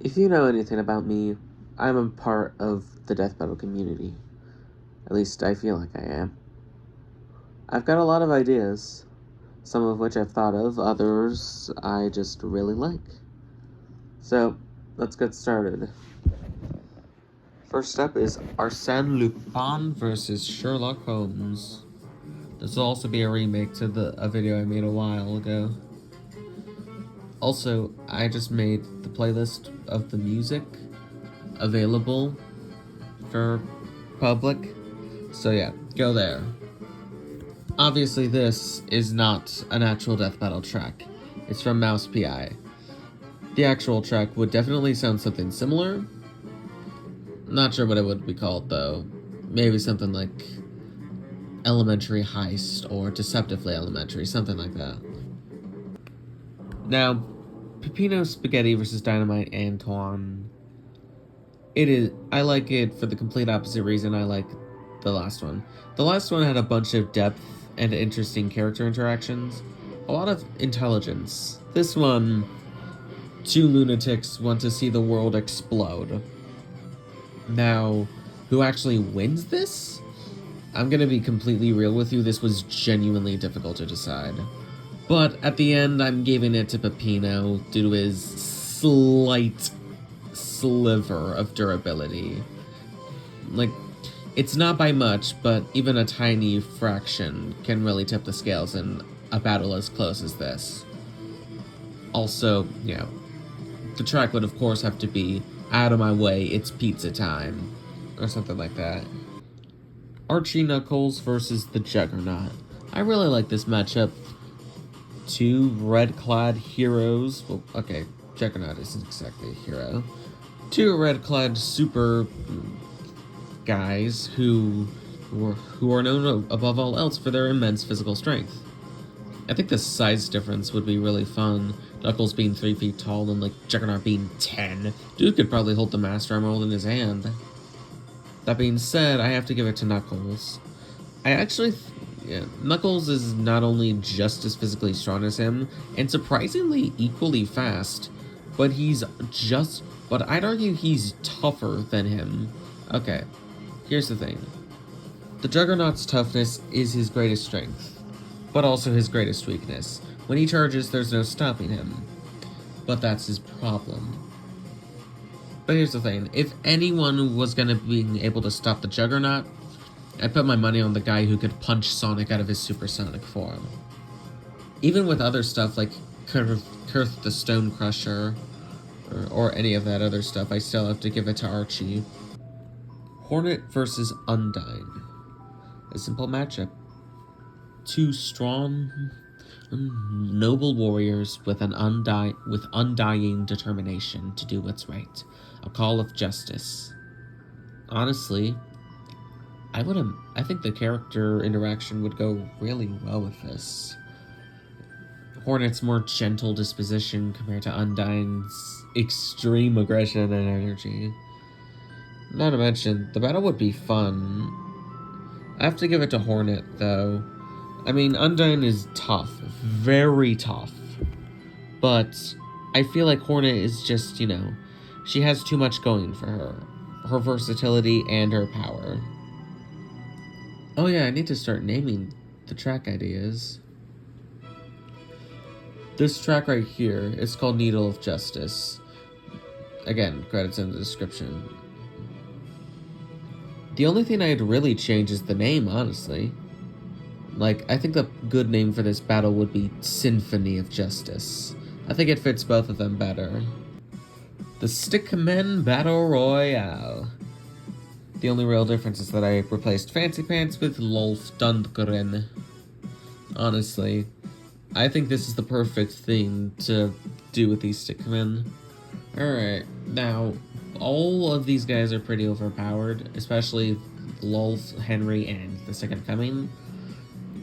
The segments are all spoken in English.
If you know anything about me, I'm a part of the death battle community. At least I feel like I am. I've got a lot of ideas, some of which I've thought of, others I just really like. So, let's get started. First up is Arsène Lupin versus Sherlock Holmes. This will also be a remake to a video I made a while ago. Also, I just made the playlist of the music available for public. So yeah, go there. Obviously, this is not an actual death battle track. It's from Mouse PI. The actual track would definitely sound something similar. Not sure what it would be called though. Maybe something like Elementary Heist or Deceptively Elementary, something like that. Now, Peppino Spaghetti versus Dynamite Antoine. I like it for the complete opposite reason I like the last one. The last one had a bunch of depth and interesting character interactions, a lot of intelligence. This one, two lunatics want to see the world explode. Now, who actually wins this? I'm gonna be completely real with you, this was genuinely difficult to decide. But at the end, I'm giving it to Peppino due to his slight sliver of durability. Like, it's not by much, but even a tiny fraction can really tip the scales in a battle as close as this. Also, the track would of course have to be Out of My Way, It's Pizza Time, or something like that. Archie Knuckles versus the Juggernaut. I really like this matchup. Two red-clad heroes. Well, okay, Juggernaut isn't exactly a hero. Two red-clad super guys who are known above all else for their immense physical strength. I think the size difference would be really fun. Knuckles being 3 feet tall and like Juggernaut being 10. Dude could probably hold the Master Emerald in his hand. That being said, I have to give it to Knuckles. Knuckles is not only just as physically strong as him, and surprisingly equally fast, but I'd argue he's tougher than him. Okay, here's the thing. The Juggernaut's toughness is his greatest strength, but also his greatest weakness. When he charges, there's no stopping him. But that's his problem. But here's the thing. If anyone was gonna be able to stop the Juggernaut, I'd put my money on the guy who could punch Sonic out of his supersonic form. Even with other stuff like Kurth the Stone Crusher, or any of that other stuff, I still have to give it to Archie. Hornet versus Undyne. A simple matchup. Two strong, noble warriors with undying determination to do what's right. A call of justice. Honestly, I think the character interaction would go really well with this. Hornet's more gentle disposition compared to Undyne's extreme aggression and energy. Not to mention, the battle would be fun. I have to give it to Hornet, though. I mean, Undyne is tough. Very tough. But I feel like Hornet is just, she has too much going for her. Her versatility and her power. Oh yeah, I need to start naming the track ideas. This track right here is called Needle of Justice. Again, credits in the description. The only thing I'd really change is the name, honestly. I think the good name for this battle would be Symphony of Justice. I think it fits both of them better. The Stickmen Battle Royale. The only real difference is that I replaced Fancy Pants with Lolf Dundgren. Honestly, I think this is the perfect thing to do with these Stickmen. Alright, now, all of these guys are pretty overpowered, especially Lolf, Henry, and the Second Coming.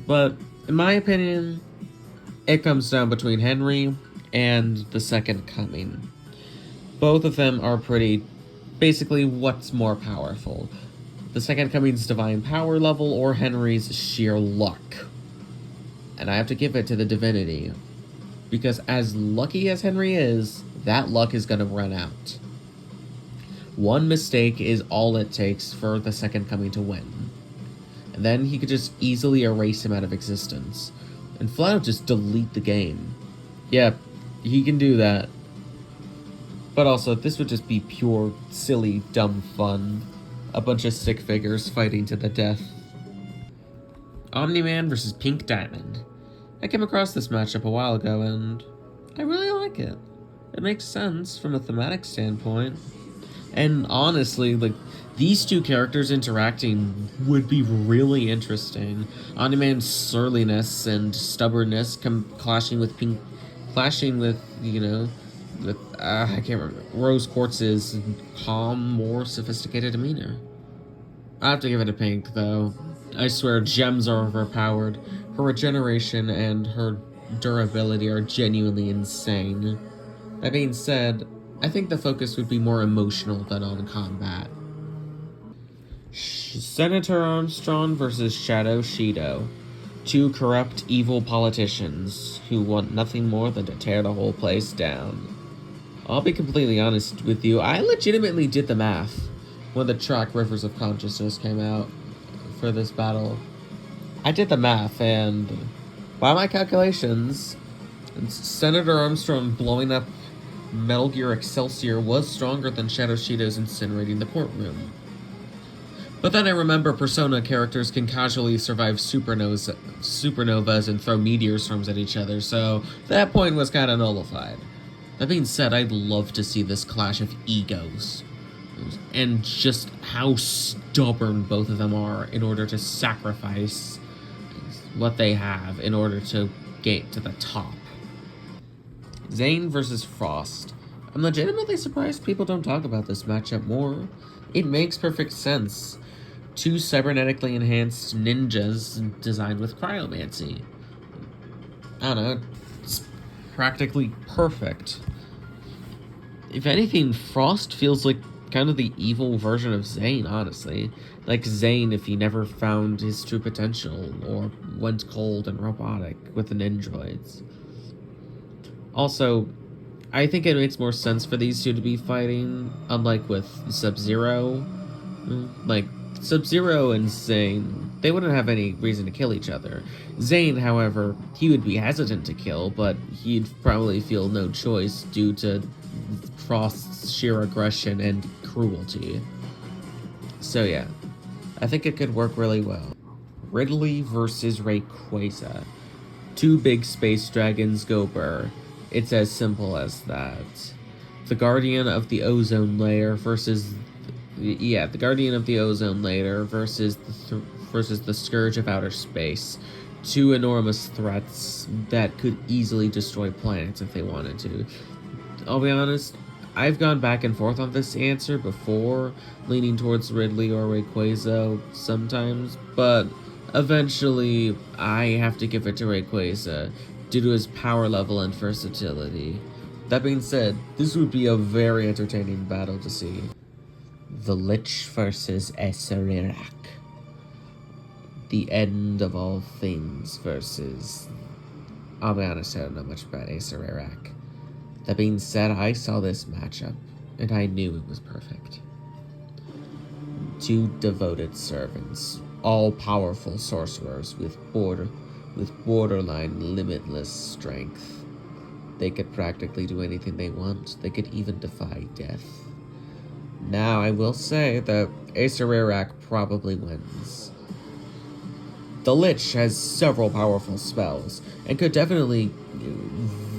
But, in my opinion, it comes down between Henry and the Second Coming. Both of them are basically what's more powerful. The Second Coming's divine power level or Henry's sheer luck. And I have to give it to the divinity. Because as lucky as Henry is, that luck is going to run out. One mistake is all it takes for the Second Coming to win. And then he could just easily erase him out of existence. And flat out just delete the game. Yeah, he can do that. But also, this would just be pure, silly, dumb fun. A bunch of stick figures fighting to the death. Omni-Man versus Pink Diamond. I came across this matchup a while ago, and I really like it. It makes sense from a thematic standpoint. And honestly, like, these two characters interacting would be really interesting. Omni-Man's surliness and stubbornness clashing with, you know, with, I can't remember, Rose Quartz's calm, more sophisticated demeanor. I have to give it to Pink, though. I swear, gems are overpowered. Her regeneration and her durability are genuinely insane. That being said, I think the focus would be more emotional than on combat. Senator Armstrong versus Shadow Shido. Two corrupt, evil politicians who want nothing more than to tear the whole place down. I'll be completely honest with you, I legitimately did the math when the track Rivers of Consciousness came out for this battle. I did the math, and by my calculations, Senator Armstrong blowing up Metal Gear Excelsior was stronger than Shadow Shido's incinerating the courtroom. But then I remember Persona characters can casually survive supernovas and throw meteor storms at each other, so that point was kind of nullified. That being said, I'd love to see this clash of egos, and just how stubborn both of them are in order to sacrifice what they have in order to get to the top. Zane versus Frost. I'm legitimately surprised people don't talk about this matchup more. It makes perfect sense. Two cybernetically enhanced ninjas designed with cryomancy. I don't know, it's practically perfect. If anything, Frost feels like kind of the evil version of Zane, honestly. Like Zane if he never found his true potential, or went cold and robotic with the Nindroids. Also, I think it makes more sense for these two to be fighting, unlike with Sub-Zero. Like, Sub-Zero and Zane, they wouldn't have any reason to kill each other. Zane, however, he would be hesitant to kill, but he'd probably feel no choice due to Frost's sheer aggression and cruelty. So yeah, I think it could work really well. Ridley versus Rayquaza. Two big space dragons go burr. It's as simple as that. The Guardian of the Ozone Layer versus... the Guardian of the Ozone Layer versus the Scourge of Outer Space. Two enormous threats that could easily destroy planets if they wanted to. I'll be honest, I've gone back and forth on this answer before, leaning towards Ridley or Rayquaza sometimes, but eventually I have to give it to Rayquaza due to his power level and versatility. That being said, this would be a very entertaining battle to see. The Lich versus Acererak. The end of all things versus... I'll be honest, I don't know much about Acererak. That being said, I saw this matchup, and I knew it was perfect. Two devoted servants, all-powerful sorcerers with borderline limitless strength. They could practically do anything they want. They could even defy death. Now, I will say that Acererak probably wins. The Lich has several powerful spells, and could definitely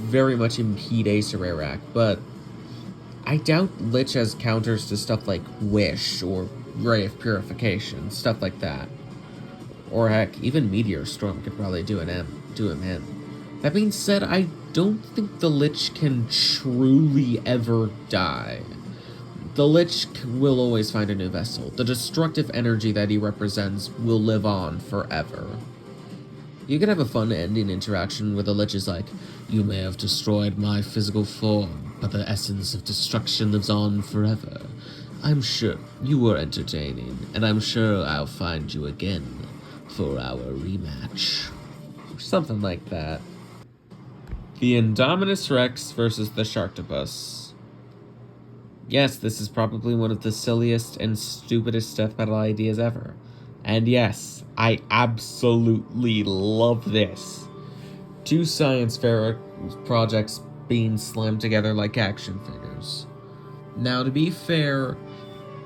very much impede Acererak, but I doubt Lich has counters to stuff like Wish or Ray of Purification, stuff like that. Or heck, even Meteor Storm could probably do him in. That being said, I don't think the Lich can truly ever die. The Lich will always find a new vessel. The destructive energy that he represents will live on forever. You could have a fun ending interaction where the Lich is like, "You may have destroyed my physical form, but the essence of destruction lives on forever. I'm sure you were entertaining, and I'm sure I'll find you again for our rematch." Something like that. The Indominus Rex versus the Sharktopus. Yes, this is probably one of the silliest and stupidest death battle ideas ever. And yes, I absolutely love this. Two science fair projects being slammed together like action figures. Now, to be fair,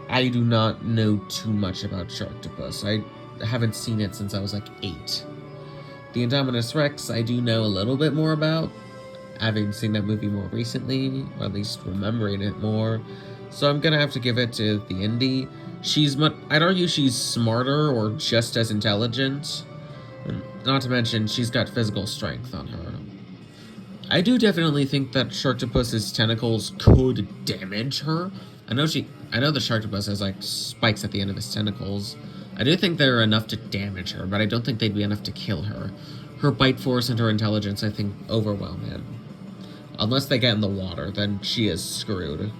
I do not know too much about Sharktopus. I haven't seen it since I was like 8. The Indominus Rex, I do know a little bit more about, having seen that movie more recently, or at least remembering it more. So I'm gonna have to give it to the indie. I'd argue she's smarter or just as intelligent. Not to mention, she's got physical strength on her. I do definitely think that Sharktopus's tentacles could damage her. I know the Sharktopus has like spikes at the end of his tentacles. I do think they're enough to damage her, but I don't think they'd be enough to kill her. Her bite force and her intelligence, I think, overwhelm him. Unless they get in the water, then she is screwed.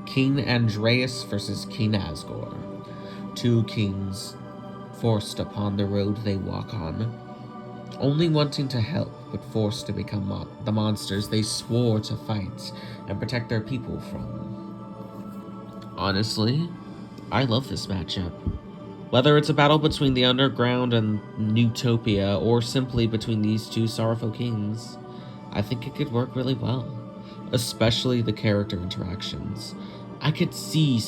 King Andreas versus King Asgore. Two kings forced upon the road they walk on. Only wanting to help, but forced to become the monsters they swore to fight and protect their people from. Honestly, I love this matchup. Whether it's a battle between the Underground and Newtopia, or simply between these two sorrowful kings, I think it could work really well. Especially the character interactions. I could see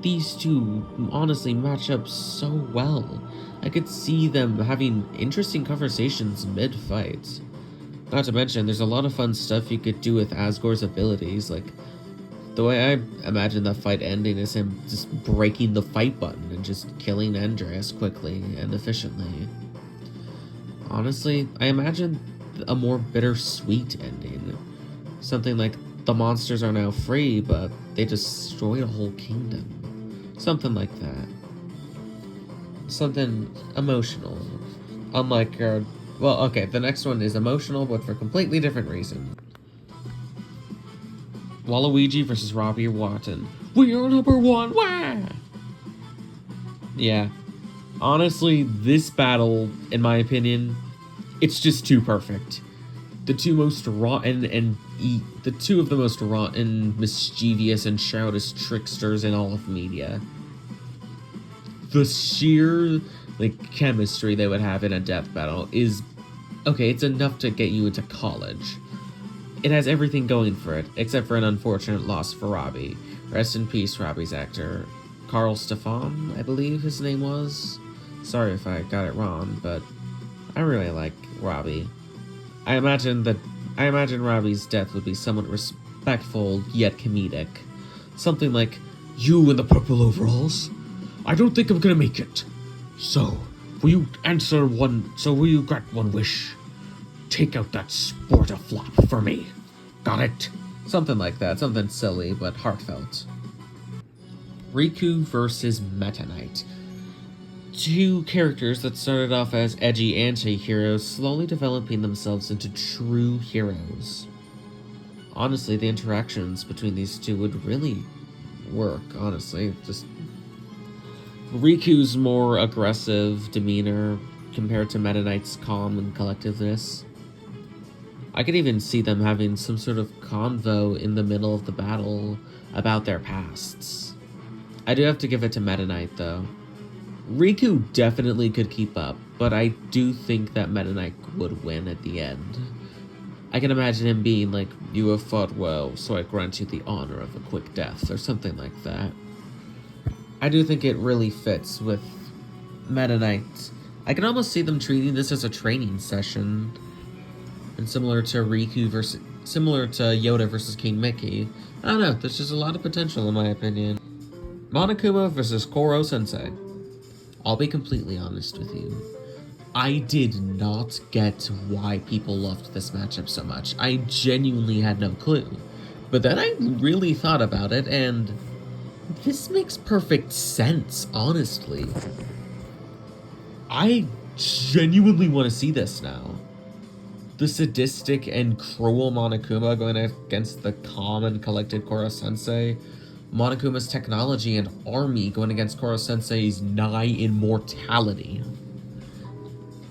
these two honestly match up so well. I could see them having interesting conversations mid-fight. Not to mention, there's a lot of fun stuff you could do with Asgore's abilities, like the way I imagine the fight ending is him just breaking the fight button and just killing Andreas quickly and efficiently. Honestly, I imagine a more bittersweet ending. Something like the monsters are now free, but they destroyed a whole kingdom. Something like that. Something emotional. Unlike the next one is emotional, but for completely different reasons. Waluigi versus Robbie Watton. We are number one! Wah! Yeah. Honestly, this battle, in my opinion, it's just too perfect. The two most rotten the two of the most rotten, mischievous, and childish tricksters in all of media. The sheer, chemistry they would have in a death battle is, okay, it's enough to get you into college. It has everything going for it, except for an unfortunate loss for Robbie. Rest in peace, Robbie's actor. Carl Stefan, I believe his name was. Sorry if I got it wrong, but I really like Robbie. I imagine Robbie's death would be somewhat respectful, yet comedic. Something like, "You in the purple overalls? I don't think I'm gonna make it. So, will you grant one wish? Take out that sporta flop for me. Got it?" Something like that. Something silly, but heartfelt. Riku versus Meta Knight. Two characters that started off as edgy anti-heroes, slowly developing themselves into true heroes. Honestly, the interactions between these two would really work, honestly. Just Riku's more aggressive demeanor compared to Meta Knight's calm and collectiveness. I could even see them having some sort of convo in the middle of the battle about their pasts. I do have to give it to Meta Knight, though. Riku definitely could keep up, but I do think that Meta Knight would win at the end. I can imagine him being like, "You have fought well, so I grant you the honor of a quick death," or something like that. I do think it really fits with Meta Knight. I can almost see them treating this as a training session. And similar to Yoda versus King Mickey. I don't know, there's just a lot of potential in my opinion. Monokuma versus Koro Sensei. I'll be completely honest with you. I did not get why people loved this matchup so much. I genuinely had no clue. But then I really thought about it, and this makes perfect sense, honestly. I genuinely want to see this now. The sadistic and cruel Monokuma going against the calm and collected Koro Sensei. Monokuma's technology and army going against Koro Sensei's nigh immortality.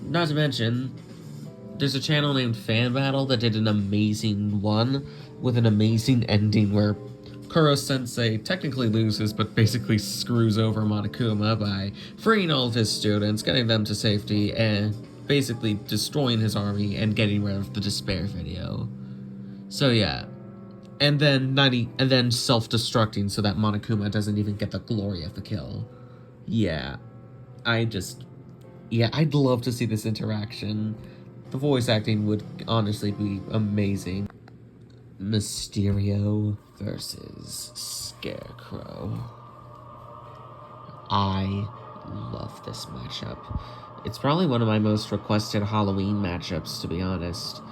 Not to mention, there's a channel named Fan Battle that did an amazing one with an amazing ending where Kuro-sensei technically loses, but basically screws over Monokuma by freeing all of his students, getting them to safety, and basically destroying his army and getting rid of the despair video. So yeah. And then self-destructing so that Monokuma doesn't even get the glory of the kill. Yeah. I'd love to see this interaction. The voice acting would honestly be amazing. Mysterio versus Scarecrow. I love this matchup. It's probably one of my most requested Halloween matchups, to be honest.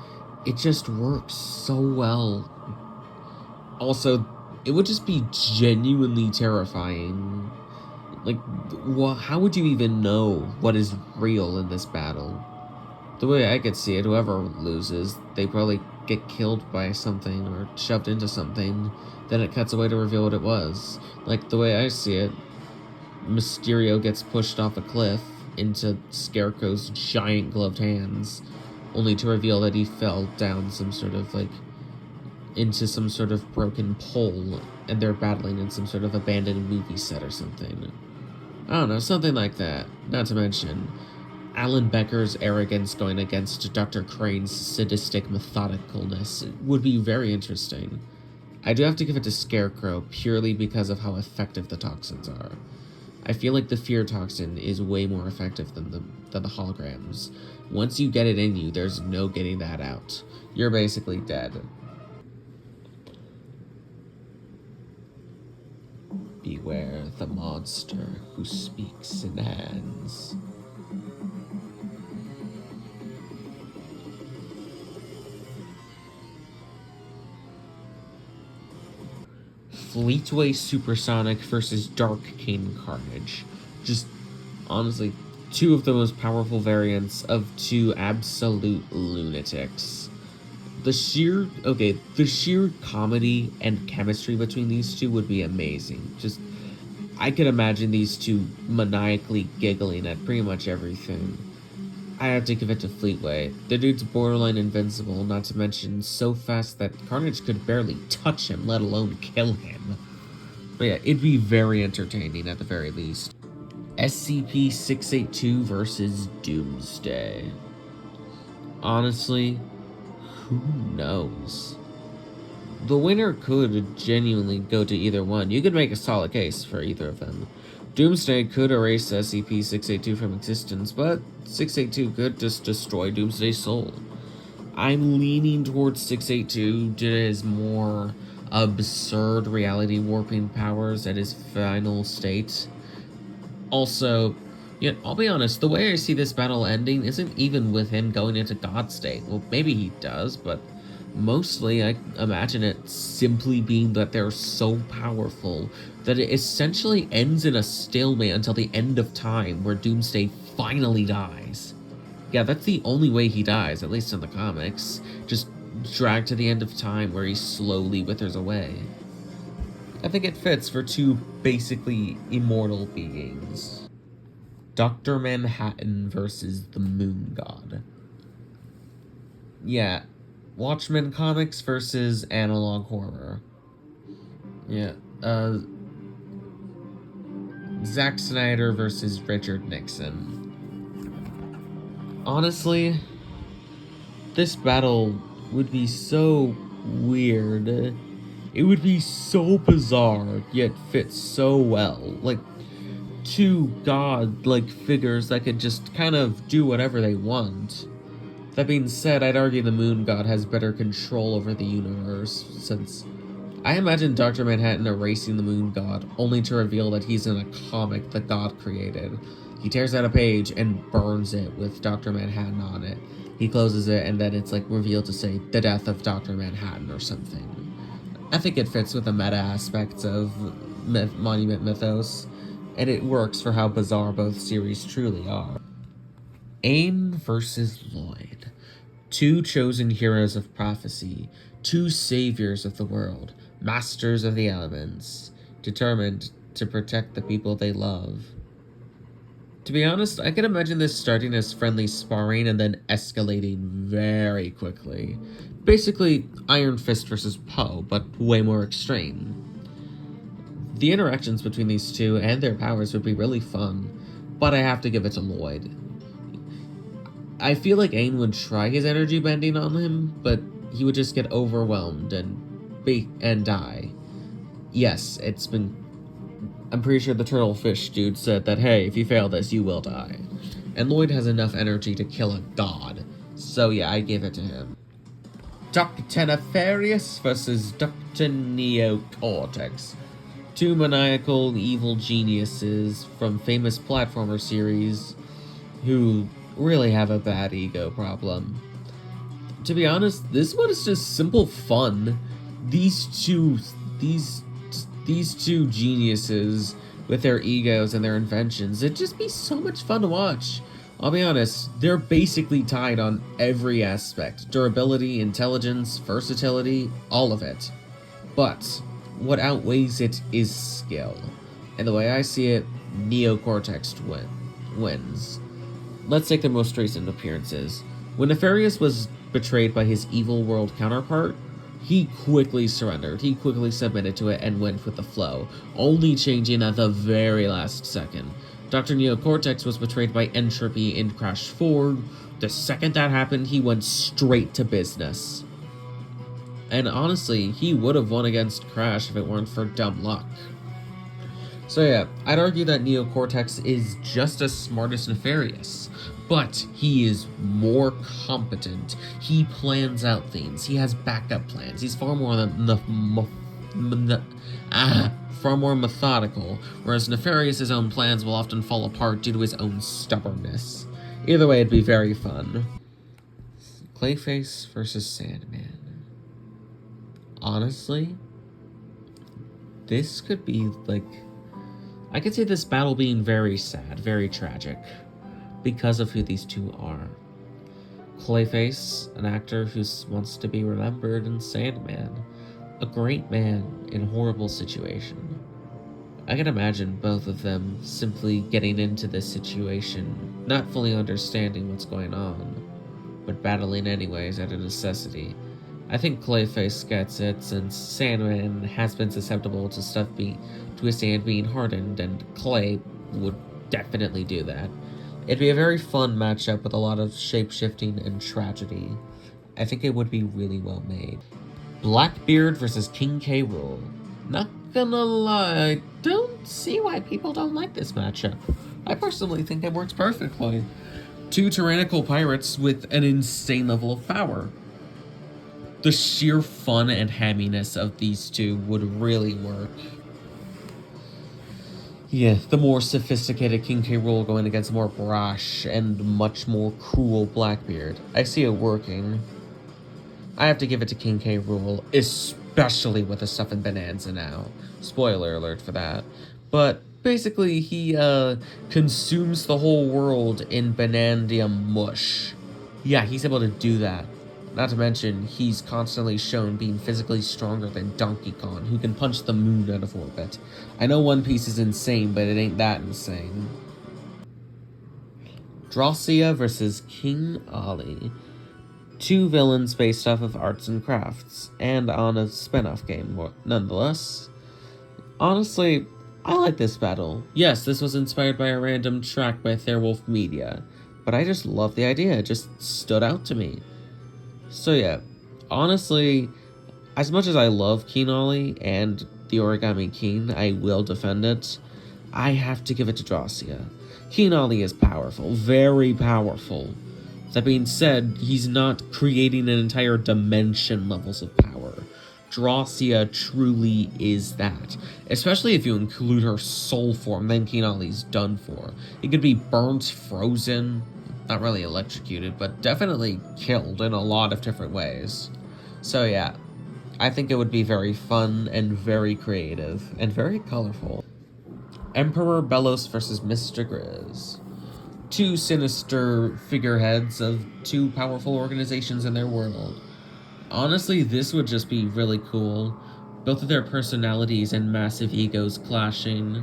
It just works so well. Also, it would just be genuinely terrifying. Like, how would you even know what is real in this battle? The way I could see it, whoever loses, they probably get killed by something or shoved into something. Then it cuts away to reveal what it was. Like, the way I see it, Mysterio gets pushed off a cliff into Scarecrow's giant gloved hands, only to reveal that he fell down some sort of, into some sort of broken pole, and they're battling in some sort of abandoned movie set or something. I don't know, something like that. Not to mention Alan Becker's arrogance going against Dr. Crane's sadistic methodicalness would be very interesting. I do have to give it to Scarecrow purely because of how effective the toxins are. I feel like the fear toxin is way more effective than the holograms. Once you get it in you, there's no getting that out. You're basically dead. Beware the monster who speaks in hands. Fleetway Supersonic versus Dark King Carnage. Just, honestly, two of the most powerful variants of two absolute lunatics. The sheer comedy and chemistry between these two would be amazing. Just, I could imagine these two maniacally giggling at pretty much everything. I have to give it to Fleetway. The dude's borderline invincible, not to mention so fast that Carnage could barely touch him, let alone kill him. But yeah, it'd be very entertaining at the very least. SCP-682 versus Doomsday. Honestly, who knows? The winner could genuinely go to either one. You could make a solid case for either of them. Doomsday could erase SCP-682 from existence, but 682 could just destroy Doomsday's soul. I'm leaning towards 682 due to his more absurd reality warping powers at his final state. Also, yet I'll be honest, the way I see this battle ending isn't even with him going into God state. Well, maybe he does, but mostly I imagine it simply being that they're so powerful that it essentially ends in a stalemate until the end of time, where Doomsday finally dies. Yeah, that's the only way he dies, at least in the comics. Just dragged to the end of time where he slowly withers away. I think it fits for two basically immortal beings. Dr. Manhattan versus the Moon God. Yeah, Watchmen comics versus analog horror. Yeah, Zack Snyder versus Richard Nixon. Honestly, this battle would be so weird. It would be so bizarre, yet fit so well. Like, two god-like figures that could just kind of do whatever they want. That being said, I'd argue the Moon God has better control over the universe, since I imagine Dr. Manhattan erasing the Moon God, only to reveal that he's in a comic that God created. He tears out a page and burns it with Dr. Manhattan on it. He closes it, and then it's revealed to say, the death of Dr. Manhattan or something. I think it fits with the meta aspects of Monument Mythos, and it works for how bizarre both series truly are. AIM versus Lloyd. Two chosen heroes of prophecy, two saviors of the world, masters of the elements, determined to protect the people they love. To be honest, I can imagine this starting as friendly sparring and then escalating very quickly. Basically, Iron Fist versus Poe, but way more extreme. The interactions between these two and their powers would be really fun, but I have to give it to Lloyd. I feel like Aang would try his energy bending on him, but he would just get overwhelmed and die. Yes, I'm pretty sure the turtle fish dude said that, hey, if you fail this, you will die. And Lloyd has enough energy to kill a god. So yeah, I give it to him. Dr. Nefarious versus Dr. Neocortex. Two maniacal evil geniuses from famous platformer series who really have a bad ego problem. To be honest, this one is just simple fun. These two geniuses with their egos and their inventions, it'd just be so much fun to watch. I'll be honest, they're basically tied on every aspect. Durability, intelligence, versatility, all of it. But what outweighs it is skill. And the way I see it, Neocortex wins. Let's take their most recent appearances. When Nefarious was betrayed by his evil world counterpart, he quickly surrendered. He quickly submitted to it and went with the flow, only changing at the very last second. Dr. Neocortex was betrayed by Entropy in Crash 4. The second that happened, he went straight to business. And honestly, he would have won against Crash if it weren't for dumb luck. So yeah, I'd argue that Neocortex is just as smart as Nefarious, but he is more competent. He plans out things. He has backup plans. He's far more methodical, whereas Nefarious' own plans will often fall apart due to his own stubbornness. Either way, it'd be very fun. Clayface versus Sandman. Honestly, this could be I could see this battle being very sad, very tragic, because of who these two are. Clayface, an actor who wants to be remembered, and Sandman, a great man in a horrible situation. I can imagine both of them simply getting into this situation, not fully understanding what's going on, but battling anyways out of necessity. I think Clayface gets it, since Sandman has been susceptible to his sand being hardened, and Clay would definitely do that. It'd be a very fun matchup with a lot of shape-shifting and tragedy. I think it would be really well made. Blackbeard versus King K. Rool. Not gonna lie, I don't see why people don't like this matchup. I personally think it works perfectly. Two tyrannical pirates with an insane level of power. The sheer fun and hamminess of these two would really work. Yeah, the more sophisticated King K. Rool going against more brash and much more cruel Blackbeard. I see it working. I have to give it to King K. Rool, especially with the stuff in Bonanza now. Spoiler alert for that. But basically, he consumes the whole world in Bonandium mush. Yeah, he's able to do that. Not to mention, he's constantly shown being physically stronger than Donkey Kong, who can punch the moon out of orbit. I know One Piece is insane, but it ain't that insane. Drossia versus King Ali. Two villains based off of arts and crafts, and on a spin-off game, nonetheless. Honestly, I like this battle. Yes, this was inspired by a random track by Theirwolf Media, but I just love the idea. It just stood out to me. So yeah, honestly, as much as I love King Ali and the Origami King, I will defend it. I have to give it to Drossia. King Ali is powerful, very powerful. That being said, he's not creating an entire dimension levels of power. Drossia truly is that. Especially if you include her soul form, then King Ali's done for. It could be burnt, frozen, not really electrocuted, but definitely killed in a lot of different ways. So yeah, I think it would be very fun and very creative and very colorful. Emperor Belos versus Mr. Grizz. Two sinister figureheads of two powerful organizations in their world. Honestly, this would just be really cool. Both of their personalities and massive egos clashing.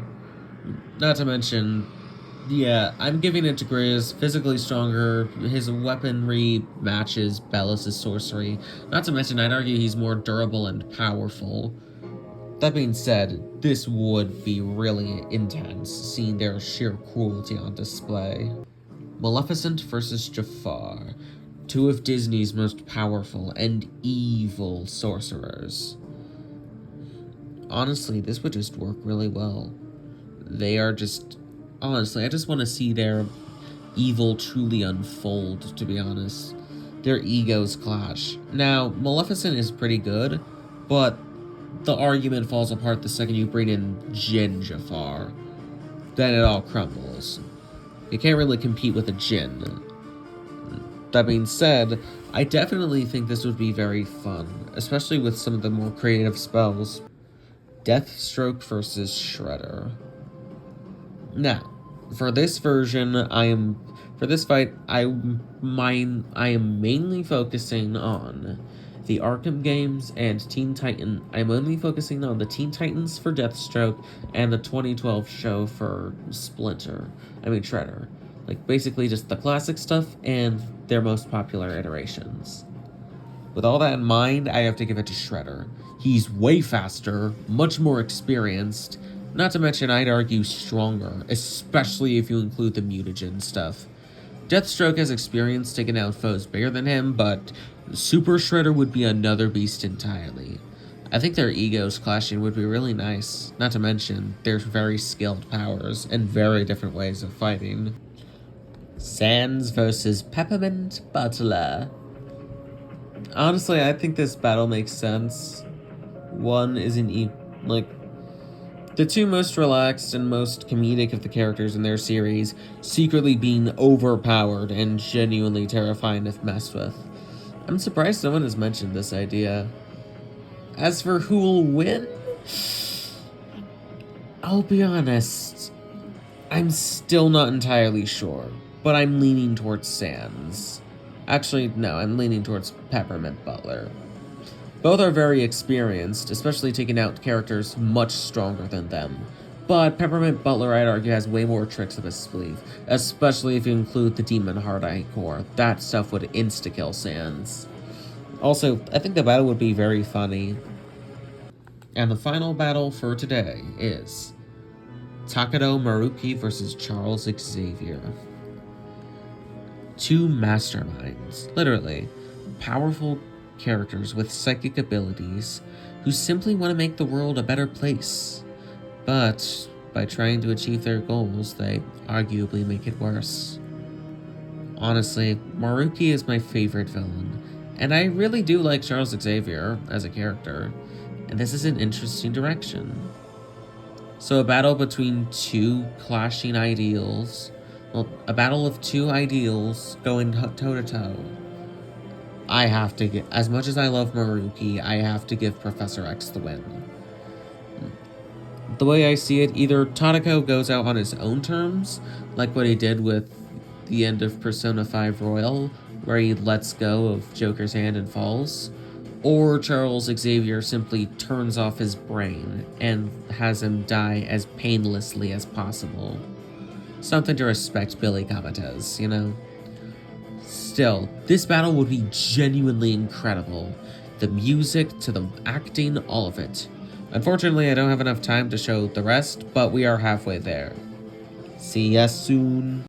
Not to mention, yeah, I'm giving it to Grizz. Physically stronger, his weaponry matches Belos' sorcery. Not to mention, I'd argue he's more durable and powerful. That being said, this would be really intense, seeing their sheer cruelty on display. Maleficent versus Jafar, two of Disney's most powerful and evil sorcerers. Honestly, this would just work really well. They are just... Honestly, I just want to see their evil truly unfold, to be honest. Their egos clash. Now, Maleficent is pretty good, but the argument falls apart the second you bring in Jinn Jafar. Then it all crumbles. You can't really compete with a Jinn. That being said, I definitely think this would be very fun, especially with some of the more creative spells. Deathstroke versus Shredder. Now, for this version, for this fight, I am mainly focusing on the Arkham games and Teen Titan. I'm only focusing on the Teen Titans for Deathstroke and the 2012 show for Shredder. Like, basically just the classic stuff and their most popular iterations. With all that in mind, I have to give it to Shredder. He's way faster, much more experienced, not to mention I'd argue stronger, especially if you include the mutagen stuff. Deathstroke has experience taking out foes bigger than him, but Super Shredder would be another beast entirely. I think their egos clashing would be really nice, not to mention their very skilled powers and very different ways of fighting. Sans versus Peppermint Butler. Honestly, I think this battle makes sense. One isn't the two most relaxed and most comedic of the characters in their series, secretly being overpowered and genuinely terrifying if messed with. I'm surprised no one has mentioned this idea. As for who'll win, I'll be honest, I'm still not entirely sure, but I'm leaning towards Sans. Actually, no, I'm leaning towards Peppermint Butler. Both are very experienced, especially taking out characters much stronger than them. But Peppermint Butler, I'd argue, has way more tricks up his sleeve, especially if you include the Demon Heart Eye core. That stuff would insta-kill Sans. Also, I think the battle would be very funny. And the final battle for today is Takado Maruki versus Charles Xavier. Two masterminds, literally, powerful characters with psychic abilities who simply want to make the world a better place. But by trying to achieve their goals, they arguably make it worse. Honestly, Maruki is my favorite villain, and I really do like Charles Xavier as a character, and this is an interesting direction. So a battle between two clashing ideals, a battle of two ideals going toe-to-toe. I have to get, as much as I love Maruki, I have to give Professor X the win. The way I see it, either Tadako goes out on his own terms, like what he did with the end of Persona 5 Royal, where he lets go of Joker's hand and falls, or Charles Xavier simply turns off his brain and has him die as painlessly as possible. Something to respect Billy Gabates, you know? Still, this battle would be genuinely incredible. The music to the acting, all of it. Unfortunately, I don't have enough time to show the rest, but we are halfway there. See ya soon.